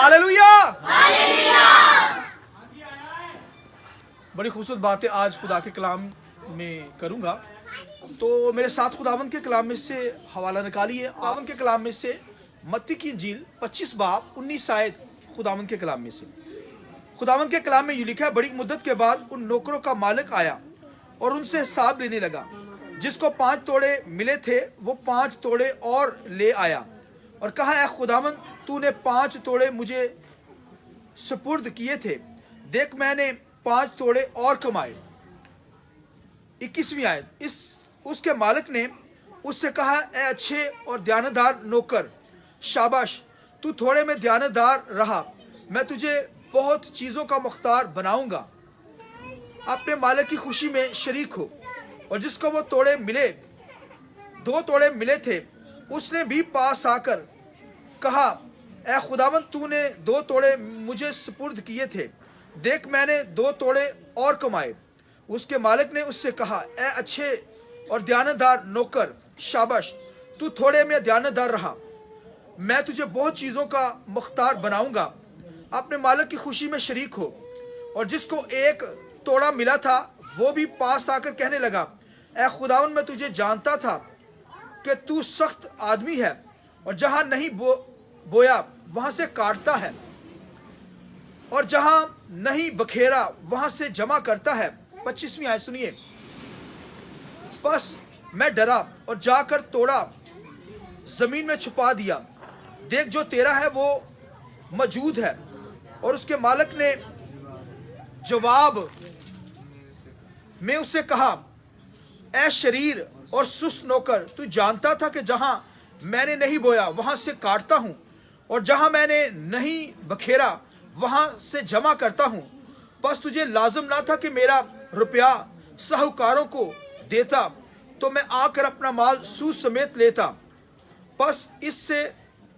Hallelujah. बड़ी खूबसूरत बातें आज खुदा के कलाम में करूंगा, तो मेरे साथ खुदावंद के कलाम में से हवाला निकालिए। खुदावंद के कलाम में से मत्ती की इंजील 25 बाब 19 आयत खुदावंद के कलाम में से। खुदावंद के कलाम में यूं लिखा है, बड़ी मुद्दत के बाद उन नौकरों का मालिक आया और उनसे हिसाब लेने लगा। जिसको 5 तोड़े मिले थे वो 5 तोड़े और ले आया और कहा, ऐ खुदावंद, तूने 5 तोड़े मुझे सुपुर्द किए थे, देख मैंने 5 तोड़े और कमाए। 21वीं आयत। उसके मालिक ने उससे कहा, ए अच्छे और ध्यानदार नौकर, शाबाश, तू थोड़े में ध्यानदार रहा, मैं तुझे बहुत चीज़ों का मुख्तार बनाऊंगा। अपने मालिक की खुशी में शरीक हो। और जिसको वो तोड़े मिले, 2 तोड़े मिले थे, उसने भी पास आकर कहा, ए खुदावंद, तूने 2 तोड़े मुझे सुपुर्द किए थे, देख मैंने 2 तोड़े और कमाए। उसके मालिक ने उससे कहा, ए अच्छे और ध्यानदार नौकर, शाबाश, तू थोड़े में ध्यानदार रहा, मैं तुझे बहुत चीज़ों का मुख्तार बनाऊंगा। अपने मालिक की खुशी में शरीक हो। और जिसको 1 तोड़ा मिला था वो भी पास आकर कहने लगा, ए खुदावंद, मैं तुझे जानता था कि तू सख्त आदमी है और जहां नहीं बोया वहां से काटता है और जहां नहीं बखेरा वहां से जमा करता है। 25वीं आयत सुनिए। बस मैं डरा और जाकर तोड़ा जमीन में छुपा दिया, देख जो तेरा है वो मौजूद है। और उसके मालिक ने जवाब में उससे कहा, ए शरीर और सुस्त नौकर, तू जानता था कि जहां मैंने नहीं बोया वहां से काटता हूं और जहां मैंने नहीं बखेरा वहां से जमा करता हूं। बस तुझे लाजम ना था कि मेरा रुपया साहूकारों को देता, तो मैं आकर अपना माल सूद समेत लेता। बस इससे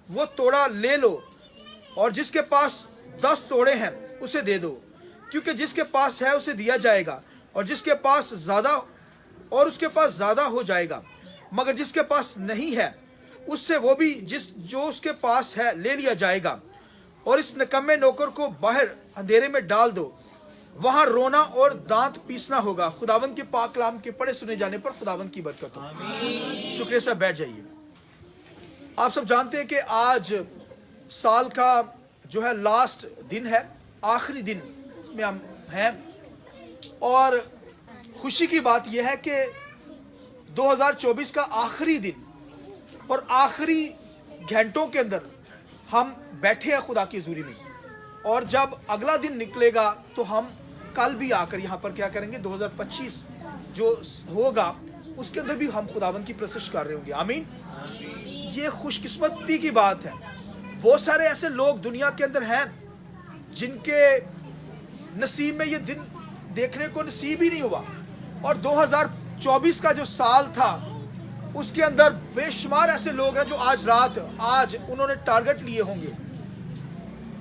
वो तोड़ा ले लो और जिसके पास 10 तोड़े हैं उसे दे दो, क्योंकि जिसके पास है उसे दिया जाएगा और जिसके पास ज़्यादा और उसके पास ज़्यादा हो जाएगा, मगर जिसके पास नहीं है उससे वो भी जो उसके पास है ले लिया जाएगा। और इस निकम्मे नौकर को बाहर अंधेरे में डाल दो, वहां रोना और दांत पीसना होगा। खुदावंद के पाक कलाम के पढ़े सुने जाने पर खुदावंद की बरकत हो। शुक्रिया साहब, बैठ जाइए। आप सब जानते हैं कि आज साल का जो है लास्ट दिन है, आखिरी दिन में हम हैं और खुशी की बात यह है कि 2024 का आखिरी दिन और आखिरी घंटों के अंदर हम बैठे हैं खुदा की हज़ूरी में। और जब अगला दिन निकलेगा तो हम कल भी आकर यहाँ पर क्या करेंगे, 2025 जो होगा उसके अंदर भी हम खुदावंद की प्रशंसा कर रहे होंगे। आमीन। ये खुशकिस्मती की बात है। बहुत सारे ऐसे लोग दुनिया के अंदर हैं जिनके नसीब में ये दिन देखने को नसीब ही नहीं हुआ। और 2024 का जो साल था उसके अंदर बेशुमार ऐसे लोग हैं जो आज उन्होंने टारगेट लिए होंगे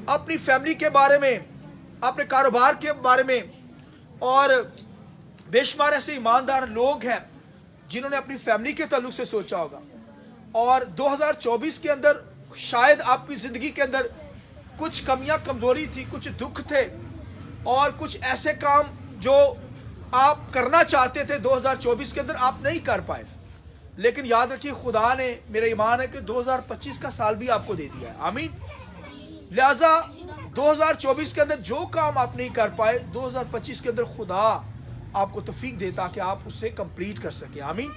अपनी फैमिली के बारे में, अपने कारोबार के बारे में। और बेशुमार ऐसे ईमानदार लोग हैं जिन्होंने अपनी फैमिली के ताल्लुक से सोचा होगा। और 2024 के अंदर शायद आपकी ज़िंदगी के अंदर कुछ कमियां कमज़ोरी थी, कुछ दुख थे और कुछ ऐसे काम जो आप करना चाहते थे 2024 के अंदर आप नहीं कर पाए। लेकिन याद रखिए, खुदा ने, मेरा ईमान है कि 2025 का साल भी आपको दे दिया है। आमीन। लिहाजा 2024 के अंदर जो काम आप नहीं कर पाए, 2025 के अंदर खुदा आपको तौफीक दे ताकि आप उसे कंप्लीट कर सके। आमीन।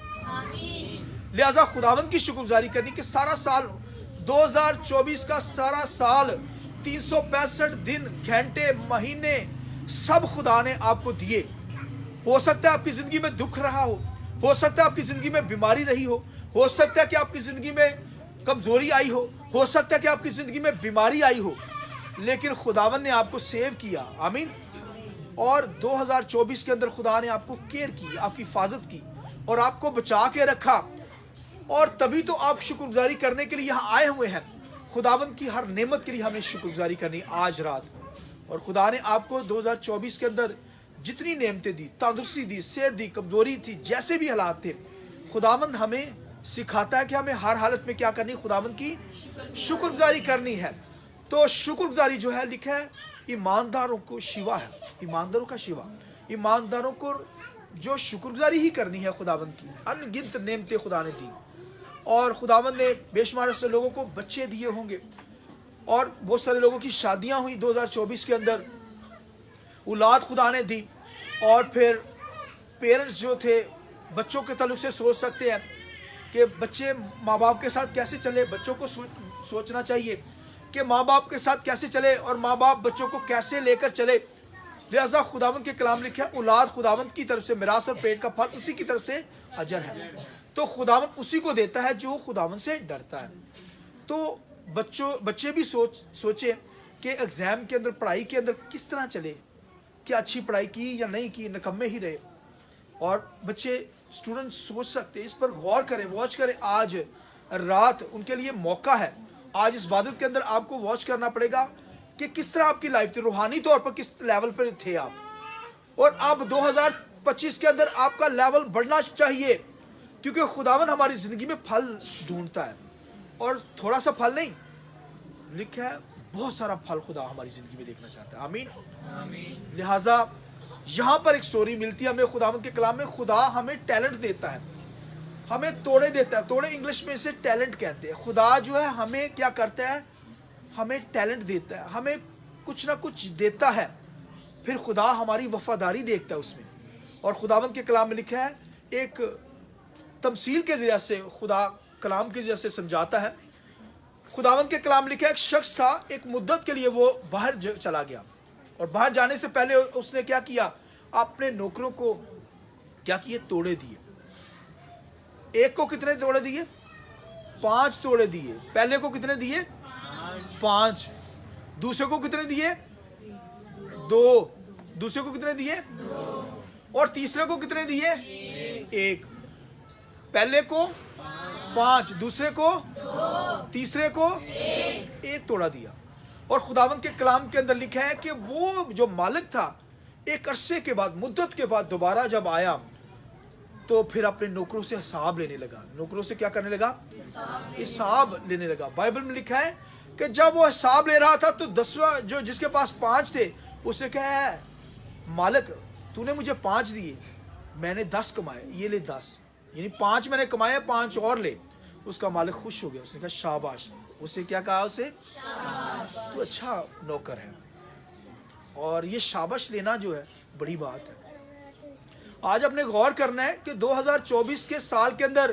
लिहाजा खुदावंद की शुक्रगुजारी करनी कि सारा साल 2024 का सारा साल 365 दिन, घंटे, महीने सब खुदा ने आपको दिए। हो सकता है आपकी जिंदगी में दुख रहा हो सकता है आपकी जिंदगी में बीमारी रही हो सकता है कि आपकी जिंदगी में कमजोरी आई हो सकता है कि आपकी जिंदगी में बीमारी आई हो, लेकिन खुदावन ने आपको सेव किया। आमीन। और 2024 के अंदर खुदा ने आपको केयर की, आपकी हिफाजत की और आपको बचा के रखा। और तभी तो आप शुक्रगुजारी करने के लिए यहाँ आए हुए हैं। खुदावन की हर नेमत के लिए हमें शुक्रगुजारी करनी आज रात। और खुदा ने आपको 2024 के अंदर जितनी नेमतें दी, तंदुरुस्ती दी, सेहत दी, कमजोरी थी, जैसे भी हालात थे, खुदावंद हमें सिखाता है कि हमें हर हालत में क्या करनी, खुदावंद की शुक्रगुजारी करनी है। तो शुक्रगुजारी जो है लिखा है ईमानदारों को शिवा है, ईमानदारों का शिवा। ईमानदारों को जो शुक्रगुजारी ही करनी है खुदावंद की। अनगिनत नेमतें खुदा ने दी और खुदावंद ने बेशुमार से लोगों को बच्चे दिए होंगे और बहुत सारे लोगों की शादियां हुई 2024 के अंदर, औलाद खुदा ने दी। और फिर पेरेंट्स जो थे बच्चों के ताल्लुक से सोच सकते हैं कि बच्चे माँ बाप के साथ कैसे चले। बच्चों को सोचना चाहिए कि माँ बाप के साथ कैसे चले और माँ बाप बच्चों को कैसे लेकर चले। लिहाजा खुदावंद के कलाम लिखा है औलाद खुदावंद की तरफ से मिरास और पेट का फल उसी की तरफ से अजर है। तो खुदावंद उसी को देता है जो खुदावंद से डरता है। तो बच्चे भी सोचे कि एग्जाम के अंदर, पढ़ाई के अंदर किस तरह चले, क्या अच्छी पढ़ाई की या नहीं की, निकम्मे ही रहे। और बच्चे स्टूडेंट सोच सकते हैं, इस पर गौर करें, वॉच करें। आज रात उनके लिए मौका है। आज इस इबादत के अंदर आपको वॉच करना पड़ेगा कि किस तरह आपकी लाइफ थी, रूहानी तौर पर किस लेवल पर थे आप। और अब 2025 के अंदर आपका लेवल बढ़ना चाहिए, क्योंकि खुदावन हमारी जिंदगी में फल ढूंढता है और थोड़ा सा फल नहीं, लिखा है बहुत सारा फल खुदा हमारी जिंदगी में देखना चाहता है। आमीन। लिहाजा यहाँ पर एक स्टोरी मिलती है हमें खुदावंद के कलाम में। खुदा हमें टैलेंट देता है, हमें तोड़े देता है। तोड़े इंग्लिश में इसे टैलेंट कहते हैं। खुदा जो है हमें क्या करता है, हमें टैलेंट देता है, हमें कुछ ना कुछ देता है। फिर खुदा हमारी वफादारी देखता है उसमें। और खुदावंद के कलाम में लिखा है, एक तमसील के जरिए से खुदा कलाम के जरिए से समझाता है। खुदावंद के कलाम लिखा है, एक शख्स था, एक मुद्दत के लिए वो बाहर चला गया और बाहर जाने से पहले उसने क्या किया, अपने नौकरों को क्या किए, तोड़े दिए। एक को कितने तोड़े दिए? 5 तोड़े दिए। पहले को कितने दिए? 5। दूसरे को कितने दिए? 2। दूसरे को कितने दिए? 2। और तीसरे को कितने दिए? 1। पहले को 5, दूसरे को 2, तीसरे को 1 तोड़ा दिया। और खुदावंद के कलाम के अंदर लिखा है कि वो जो मालिक था एक अरसे के बाद, मुद्दत के बाद दोबारा जब आया तो फिर अपने नौकरों से हिसाब लेने लगा। नौकरों से क्या करने लगा? हिसाब लेने लगा। बाइबल में लिखा है कि जब वो हिसाब ले रहा था तो 10वां जो जिसके पास 5 थे उसने कहा है, मालिक तूने मुझे 5 दिए, मैंने 10 कमाए, ये ले 10, यानी 5 मैंने कमाए, 5 और ले। उसका मालिक खुश हो गया। उसने कहा शाबाश। उसे क्या कहा? उसे तू अच्छा नौकर है। और ये शाबाश लेना जो है बड़ी बात है। आज अपने गौर करना है कि 2024 के साल के अंदर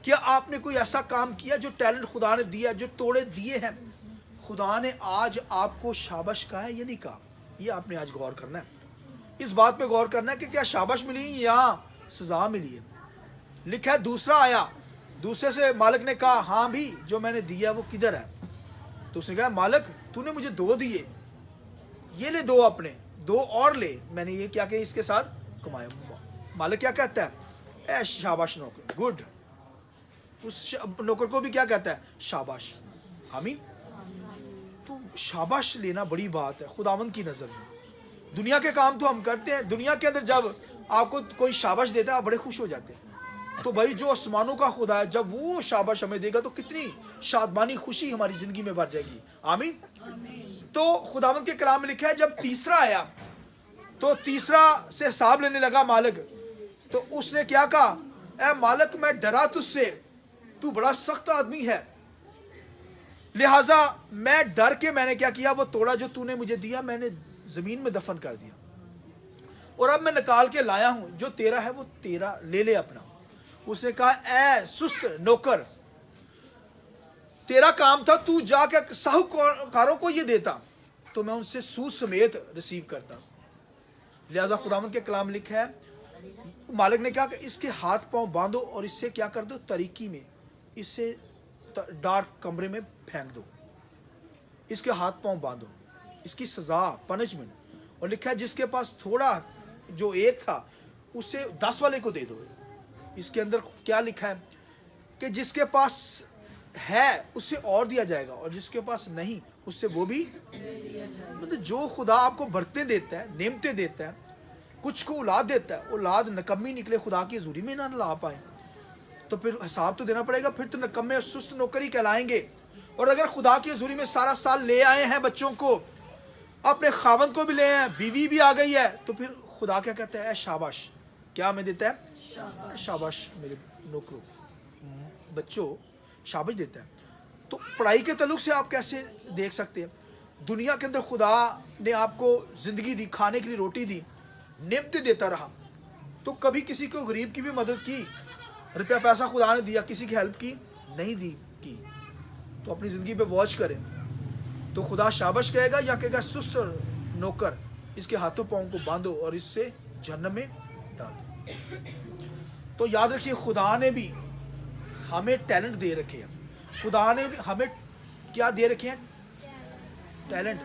क्या आपने कोई ऐसा काम किया जो टैलेंट खुदा ने दिया, जो तोड़े दिए हैं, खुदा ने आज आपको शाबाश कहा है या नहीं कहा? ये आपने आज गौर करना है। इस बात पे गौर करना है कि क्या शाबाश मिली या सजा मिली है। लिखा है दूसरा आया, दूसरे से मालिक ने कहा, हाँ भी जो मैंने दिया वो किधर है? तो उसने कहा, मालिक तूने मुझे 2 दिए, ये ले 2 अपने, 2 और ले, मैंने ये क्या किया इसके साथ कमाया। मालिक क्या कहता है? ए शाबाश नौकर, गुड। उस नौकर को भी क्या कहता है? शाबाश। आमीन। तो शाबाश लेना बड़ी बात है खुदावंद की नजर में। दुनिया के काम तो हम करते हैं, दुनिया के अंदर जब आपको कोई शाबाश देता है आप बड़े खुश हो जाते हैं। तो भाई जो आसमानों का खुदा है, जब वो शाबाश हमें देगा तो कितनी शादमानी, खुशी हमारी जिंदगी में भर जाएगी। आमीन। तो खुदावंद के कलाम में लिखा है, जब तीसरा आया तो तीसरा से हिसाब लेने लगा मालिक। तो उसने क्या कहा? ए मालिक मैं डरा तुझसे, तू बड़ा सख्त आदमी है, लिहाजा मैं डर के मैंने क्या किया, वो तोड़ा जो तूने मुझे दिया मैंने जमीन में दफन कर दिया, और अब मैं निकाल के लाया हूं, जो तेरा है वो तेरा ले ले अपना। उसने कहा, ए सुस्त नौकर, तेरा काम था तू जाके साहूकारों को ये देता तो मैं उनसे सूद समेत रिसीव करता। लिहाजा खुदावंद के कलाम लिखा है, मालिक ने कहा कि इसके हाथ पांव बांधो और इससे क्या कर दो, तरीकी में, इसे डार्क कमरे में फेंक दो, इसके हाथ पांव बांधो, इसकी सजा, पनिशमेंट। और लिखा है जिसके पास थोड़ा, जो 1 था उसे 10 वाले को दे दो। इसके अंदर क्या लिखा है कि जिसके पास है उससे और दिया जाएगा, और जिसके पास नहीं उससे वो भी। मतलब जो खुदा आपको बरकतें देता है, नेमतें देता है, कुछ को औलाद देता है, औलाद नकम्मी निकले, खुदा की हजूरी में ना ला पाए, तो फिर हिसाब तो देना पड़ेगा। फिर तो नकम्मे और सुस्त नौकरी कहलाएंगे। और अगर खुदा की हजूरी में सारा साल ले आए हैं बच्चों को, अपने खावंद को भी ले आए हैं, बीवी भी आ गई है, तो फिर खुदा क्या कहता है? शाबाश। क्या हमें देता है? शाबाश मेरे नौकरों, बच्चों, शाबाश देता है। तो पढ़ाई के तल्लुक से आप कैसे देख सकते हैं? दुनिया के अंदर खुदा ने आपको ज़िंदगी दी, खाने के लिए रोटी दी, नेमतें देता रहा, तो कभी किसी को गरीब की भी मदद की? रुपया पैसा खुदा ने दिया, किसी की हेल्प की? नहीं दी की। तो अपनी ज़िंदगी पे वॉच करें, तो खुदा शाबाश कहेगा या कहेगा सुस्त नौकर, इसके हाथों पाँव को बांधो और इससे जहन्नम में डाल दो। तो याद रखिए, खुदा ने भी हमें टैलेंट दे रखे हैं। खुदा ने भी हमें क्या दे रखे हैं? टैलेंट।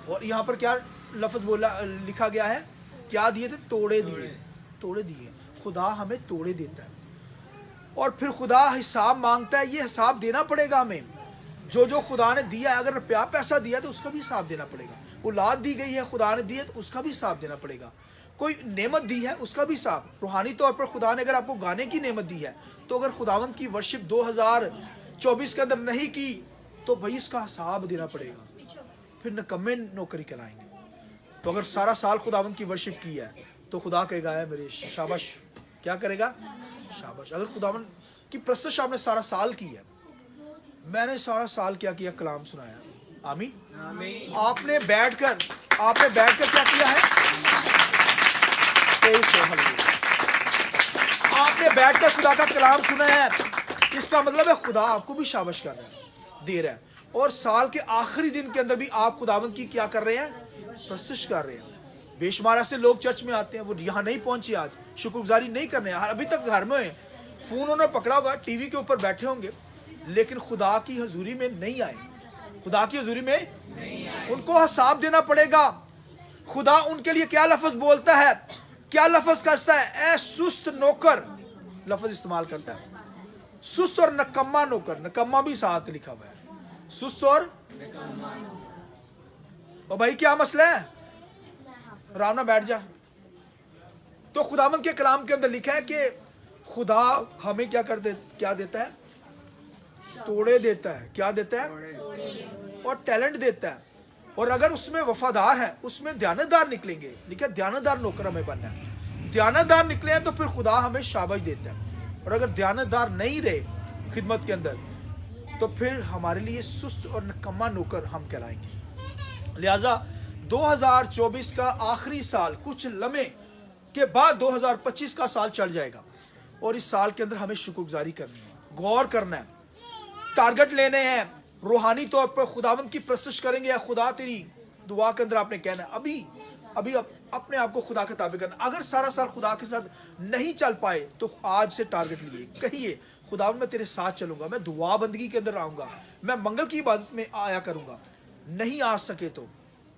और यहाँ पर क्या लफ्ज़ बोला लिखा गया है? क्या दिए थे? तोड़े दिए। तोड़े दिए। खुदा हमें तोड़े देता है और फिर खुदा हिसाब मांगता है। ये हिसाब देना पड़ेगा हमें। जो जो खुदा ने दिया है, अगर रुपया पैसा दिया तो उसका भी हिसाब देना पड़ेगा। औलाद दी गई है, खुदा ने दी है, तो उसका भी हिसाब देना पड़ेगा। कोई नेमत दी है, उसका भी हिसाब। रूहानी तौर पर खुदा ने अगर आपको गाने की नेमत दी है, तो अगर खुदावंद की वर्शिप 2024 के अंदर नहीं की, तो भाई इसका हिसाब देना पड़ेगा, फिर नकम्मे नौकरी कराएंगे। तो अगर सारा साल खुदावंद की वर्शिप की है, तो खुदा कहेगा है मेरे शाबाश। क्या करेगा? शाबाश। अगर खुदावंद की प्रस्तुत आपने सारा साल की है, मैंने सारा साल क्या किया? कलाम सुनाया। आमीन। आपने बैठकर क्या किया है? आपने बैठकर खुदा का कलाम सुना है। इसका मतलब है खुदा आपको भी शाबाश कर रहा है, दे रहा है। और साल के आखिरी दिन के अंदर भी आप खुदावंद की क्या कर रहे हैं? प्रस्तुत कर रहे हैं। बेशुमार से लोग चर्च में आते हैं, वो यहाँ नहीं पहुंचे, आज शुक्रगुजारी नहीं करने, अभी तक घर में फोन उन्होंने पकड़ा होगा, टीवी के ऊपर बैठे होंगे, लेकिन खुदा की हजूरी में नहीं आए। खुदा की हजूरी में नहीं आए। उनको हिसाब देना पड़ेगा। खुदा उनके लिए क्या लफ्ज बोलता है? क्या लफ्ज कसता है? ए सुस्त नौकर लफ्ज इस्तेमाल करता है। सुस्त और नकम्मा नौकर, नकम्मा भी साथ लिखा हुआ है, सुस्त और भाई क्या मसला है? आराम ना बैठ जा। तो खुदावंद के कलाम के अंदर लिखा है कि खुदा हमें क्या देता है? तोड़े देता है। क्या देता है? और टैलेंट देता है। और अगर उसमें वफादार है, उसमें ध्यानदार निकलेंगे, लिखा ध्यानदार नौकर हमें बनना है। ध्यानदार निकले हैं तो फिर खुदा हमें शाबाश देता है। और अगर ध्यानदार नहीं रहे खिदमत के अंदर, तो फिर हमारे लिए सुस्त और नकम्मा नौकर हम कहलाएंगे। लिहाजा 2024 का आखिरी साल, कुछ लम्हे के बाद 2025 का साल चढ़ जाएगा, और इस साल के अंदर हमें शुक्रगुजारी करनी है, गौर करना है, टारगेट लेने हैं, रूहानी तौर पर खुदावंद की प्रशंसा करेंगे। या खुदा तेरी दुआ के अंदर आपने कहना है, अभी अपने आप को खुदा के ताबे करना। अगर सारा साल खुदा के साथ नहीं चल पाए, तो आज से टारगेट लिए, कहिए खुदावंद मैं तेरे साथ चलूंगा, मैं दुआ बंदगी के अंदर आऊंगा, मैं मंगल की इबादत में आया करूंगा। नहीं आ सके तो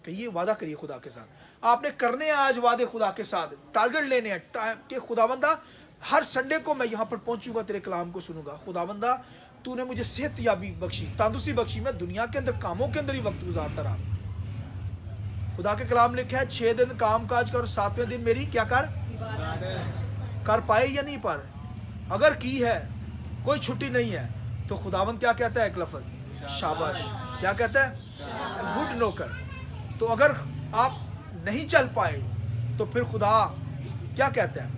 कहिए, वादा करिए खुदा के साथ। आपने करने हैं आज वादे खुदा के साथ, टारगेट लेने हैं कि खुदावंदा हर संडे को मैं यहाँ पर पहुंचूंगा, तेरे कलाम को सुनूंगा। खुदावंदा तूने मुझे सेहत याबी बख्शी, तंदुरुस्ती बख्शी, मैं दुनिया के अंदर कामों के अंदर ही वक्त गुजारता रहा। खुदा के कलाम लिखा है 6 दिन काम काज कर, 7वें दिन मेरी क्या कर पाए या नहीं पाए? अगर की है, कोई छुट्टी नहीं है, तो खुदावंद क्या कहता है? एक लफ्ज शाबाश। क्या कहता है? गुड नौकर। तो अगर आप नहीं चल पाए, तो फिर खुदा क्या कहता है?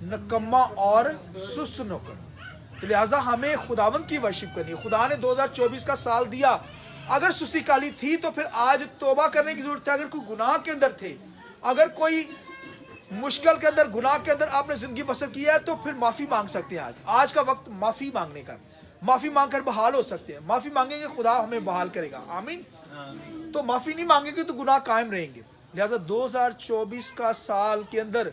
नकम्मा और सुस्त नौकर। तो लिहाजा हमें खुदावंद की वर्शिप करनी है। खुदा ने 2024 का साल दिया, अगर सुस्ती काली थी तो फिर आज तौबा करने की जरूरत है। अगर कोई गुनाह के अंदर थे, अगर कोई मुश्किल के अंदर, गुनाह के अंदर आपने जिंदगी बसर किया है, तो फिर माफी मांग सकते हैं। आज का वक्त माफी मांगने का, माफी मांगकर बहाल हो सकते हैं। माफी मांगेंगे, खुदा हमें बहाल करेगा। आमीन। तो माफी नहीं मांगेंगे तो गुनाह कायम रहेंगे। लिहाजा 2024 का साल के अंदर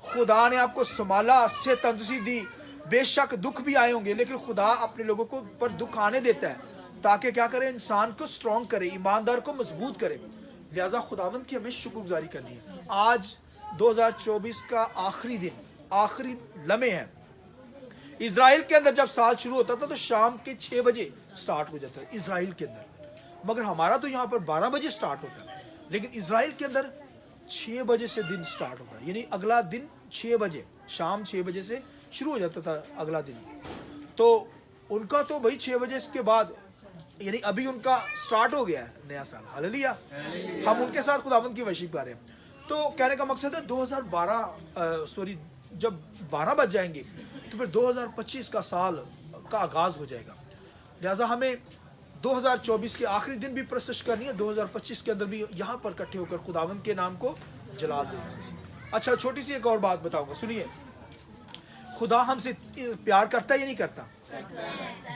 खुदा ने आपको संभाला, से तंदुरुस्ती दी। बेशक दुख भी आए होंगे, लेकिन खुदा अपने लोगों को पर दुख आने देता है ताकि क्या करे? इंसान को स्ट्रॉन्ग करे, ईमानदार को मजबूत करे। लिहाजा खुदावंद की हमें शुक्रगुजारी करनी है। आज 2024 का आखिरी दिन, आखिरी लम्हे हैं। इजराइल के अंदर जब साल शुरू होता था तो शाम के 6 बजे स्टार्ट हो जाता है इजराइल के अंदर, मगर हमारा तो यहाँ पर 12 बजे स्टार्ट होता है, लेकिन इजराइल के अंदर 6 बजे से दिन स्टार्ट होता है। यानी अगला दिन 6 बजे, शाम 6 बजे से शुरू हो जाता था अगला दिन। तो उनका तो भाई 6 बजे के बाद यानी अभी उनका स्टार्ट हो गया है नया साल, हालेलुया। हम उनके साथ खुदावंद की वर्शिप कर रहे हैं। तो कहने का मकसद है 2012 जब 12 बज जाएंगे तो फिर 2025 का साल का आगाज़ हो जाएगा। लिहाजा हमें 2024 के आखिरी दिन भी प्रोसेस करनी है, 2025 के अंदर भी यहाँ पर इकट्ठे होकर खुदावंद के नाम को जलाल देना। अच्छा, छोटी सी एक और बात बताऊंगा, सुनिए। खुदा हमसे प्यार करता है या नहीं करता?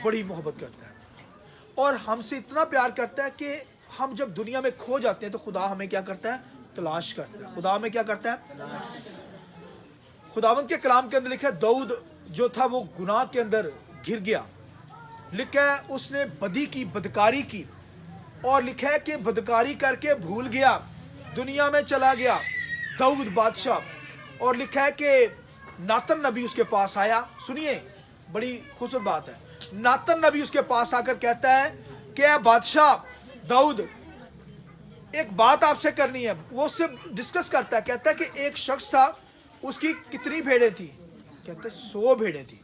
बड़ी मोहब्बत करता है, और हमसे इतना प्यार करता है कि हम जब दुनिया में खो जाते हैं तो खुदा हमें क्या करता है? तलाश करता है। खुदा हमें क्या करता है? खुदावंद के कलाम के अंदर लिखा है, दाऊद जो था वो गुनाह के अंदर घिर गया। लिखा है उसने बदी की, बदकारी की, और लिखा है कि बदकारी करके भूल गया, दुनिया में चला गया दाऊद बादशाह। और लिखा है कि नातन नबी उसके पास आया। सुनिए, बड़ी खूबसूरत बात है। नातन नबी उसके पास आकर कहता है कि बादशाह दाऊद, एक बात आपसे करनी है। वो उससे डिस्कस करता है, कहता है कि एक शख्स था, उसकी कितनी भेड़ें थी? कहते हैं 100 भेड़ें थी।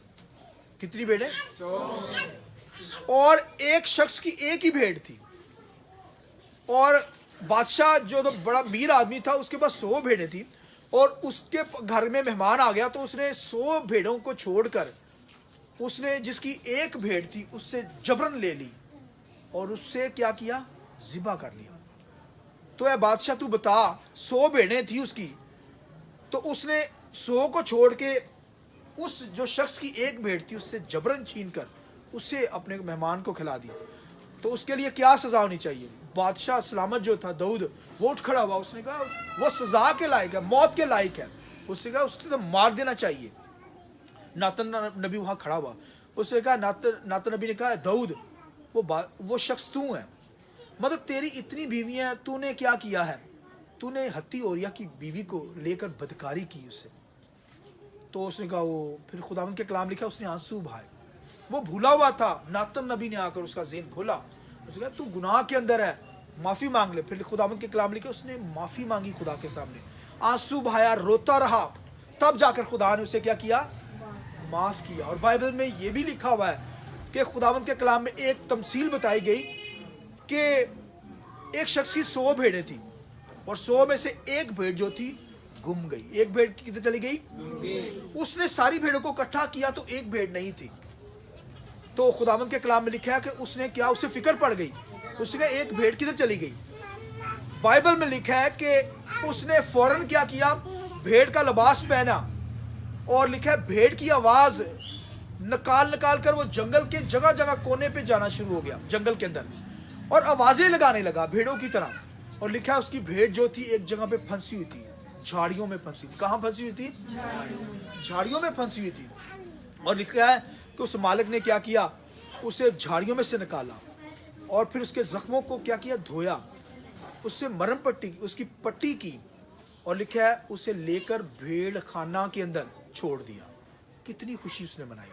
कितनी भेड़ें? 100। और एक शख्स की एक ही भेड़ थी, और बादशाह जो तो बड़ा अमीर आदमी था उसके पास 100 भेड़ें थी, और उसके घर में मेहमान आ गया तो उसने 100 भेड़ों को छोड़कर उसने जिसकी एक भेड़ थी उससे जबरन ले ली और उससे क्या किया? ज़िबा कर लिया। तो ऐ बादशाह तू बता, 100 भेड़ें थी उसकी, तो उसने 100 को छोड़ के उस जो शख्स की एक भेड़ थी उससे जबरन छीन कर उससे अपने मेहमान को खिला दी, तो उसके लिए क्या सजा होनी चाहिए? बादशाह सलामत जो था दाऊद, वो उठ खड़ा हुआ, उसने कहा वो सजा के लायक है, मौत के लायक है। उसने कहा उसको तो मार देना चाहिए। नातन नबी वहां खड़ा हुआ, उसने कहा, नातन नबी ने कहा, दाऊद वो शख्स तू है, मतलब तेरी इतनी बीवियां, तूने क्या किया है? तूने हत्ती ओरिया की बीवी को लेकर बदकारी की उससे। तो उसने कहा, वो फिर खुदावंद के कलाम लिखा, उसने आंसू बहाए, वो भूला हुआ था। नातन नबी ने आकर उसका ज़हन खोला, उसने कहा तू गुनाह के अंदर है, माफ़ी मांग ले। फिर खुदावंद के कलाम लिखा, उसने माफ़ी मांगी खुदा के सामने, आंसू बहाया, रोता रहा, तब जाकर खुदा ने उसे क्या किया? माफ़ किया। और बाइबल में ये भी लिखा हुआ है कि खुदावंद के कलाम में एक तमसील बताई गई कि एक शख्स की 100 भेड़ें थी, और 100 में से एक भेड़ जो थी गुम गई। एक भेड़ किधर चली गई? उसने सारी भेड़ों को इकट्ठा किया तो एक भेड़ नहीं थी। तो खुदावंद के कलाम में लिखा है कि उसने क्या, उसे फिक्र पड़ गई, उसने कहा एक भेड़ किधर चली गई? बाइबल में लिखा है कि उसने फौरन क्या किया? भेड़ का लिबास पहना, और लिखा है भेड़ की आवाज निकाल कर वो जंगल के जगह जगह कोने पे जाना शुरू हो गया, जंगल के अंदर, और आवाजें लगाने लगा भेड़ों की तरह। और लिखा है उसकी भेड़ जो थी एक जगह पे फंसी हुई थी, झाड़ियों में फंसी थी। कहाँ फंसी हुई थी? झाड़ियों में फंसी हुई थी। और लिखा है कि उस मालिक ने क्या किया? उसे झाड़ियों में से निकाला, और फिर उसके जख्मों को क्या किया? धोया, उससे मरहम पट्टी, उसकी पट्टी की, और लिखा है उसे लेकर भेड़ खाना के अंदर छोड़ दिया। कितनी खुशी उसने मनाई,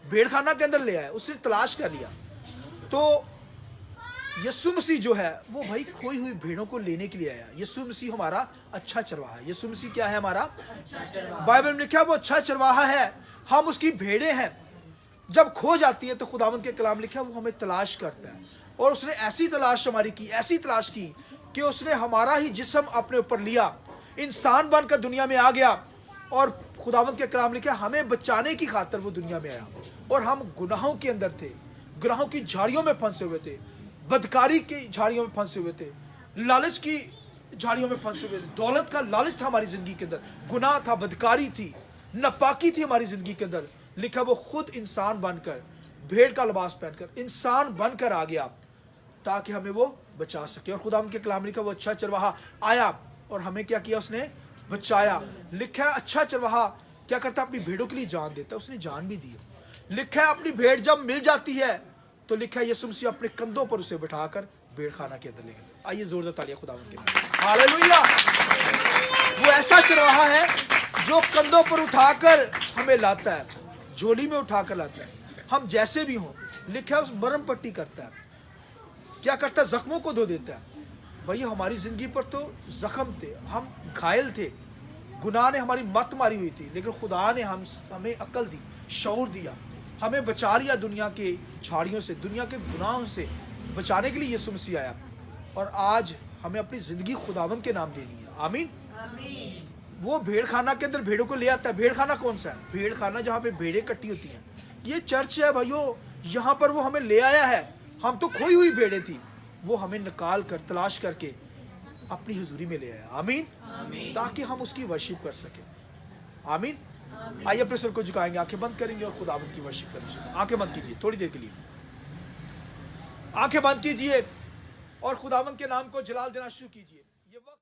भेड़ खाना के अंदर ले आया, उसने तलाश कर लिया। तो यीशु मसीह जो है वो भाई खोई हुई भेड़ों को लेने के लिए आया। यीशु मसीह हमारा अच्छा चरवाहा है। यीशु मसीह क्या है? हमारा बाइबल में लिखा है वो अच्छा चरवाहा है, हम उसकी भेड़ें हैं। जब खो जाती है तो खुदावंद के कलाम लिखा है वो हमें तलाश करता है, और उसने ऐसी तलाश हमारी की, ऐसी तलाश की कि उसने हमारा ही जिस्म अपने ऊपर लिया, इंसान बनकर दुनिया में आ गया, और खुदावंद के कलाम लिखा हमें बचाने की खातिर वो दुनिया में आया। और हम गुनाहों के अंदर थे, गुनाहों की झाड़ियों में फंसे हुए थे, बदकारी की झाड़ियों में फंसे हुए थे, लालच की झाड़ियों में फंसे हुए थे। दौलत का लालच था हमारी जिंदगी के अंदर, गुनाह था, बदकारी थी, नापाकी थी हमारी जिंदगी के अंदर। लिखा वो खुद इंसान बनकर, भेड़ का लिबास पहनकर इंसान बनकर आ गया ताकि हमें वो बचा सके। और खुदा के कलाम लिखा वो अच्छा चरवाहा आया और हमें क्या किया? उसने बचाया। लिखा है अच्छा चरवाहा क्या करता? अपनी भेड़ों के लिए जान देता। उसने जान भी दी। लिखा है अपनी भेड़ जब मिल जाती है तो लिखा है यीशु मसीह अपने कंधों पर उसे बिठाकर भेड़ खाना के अंदर लेकर। आइए जोरदार तालियां खुदा के लिए। हालेलुया। वो ऐसा चरवाहा है जो कंधों पर उठाकर हमें लाता है, झोली में उठाकर लाता है, हम जैसे भी हों। लिखा है उस मरहम पट्टी करता है, क्या करता है? जख्मों को धो देता है। भाई हमारी जिंदगी पर तो जख्म थे, हम घायल थे, गुनाह ने हमारी मत मारी हुई थी, लेकिन खुदा ने हमें अक्ल दी, शऊर दिया, हमें बचा लिया दुनिया के झाड़ियों से, दुनिया के गुनाहों से, बचाने के लिए यीशु मसीह आया और आज हमें अपनी ज़िंदगी खुदावंद के नाम देनी है। आमीन। वो भेड़ खाना के अंदर भेड़ों को ले आता है। भेड़ खाना कौन सा है? भेड़ खाना जहाँ पे भेड़ें इकट्ठी होती हैं। ये चर्च है भाइयों, यहाँ पर वो हमें ले आया है। हम तो खोई हुई भेड़ें थी, वो हमें निकाल कर तलाश करके अपनी हुजूरी में ले आया। आमीन। ताकि हम उसकी वर्शिप कर सकें। आमीन। आइए अपने सर को झुकाएंगे, आंखें बंद करेंगे और खुदावंद की वर्शिप करेंगे। आंखें बंद कीजिए थोड़ी देर के लिए, आंखें बंद कीजिए और खुदावंद के नाम को जलाल देना शुरू कीजिए। ये वक्त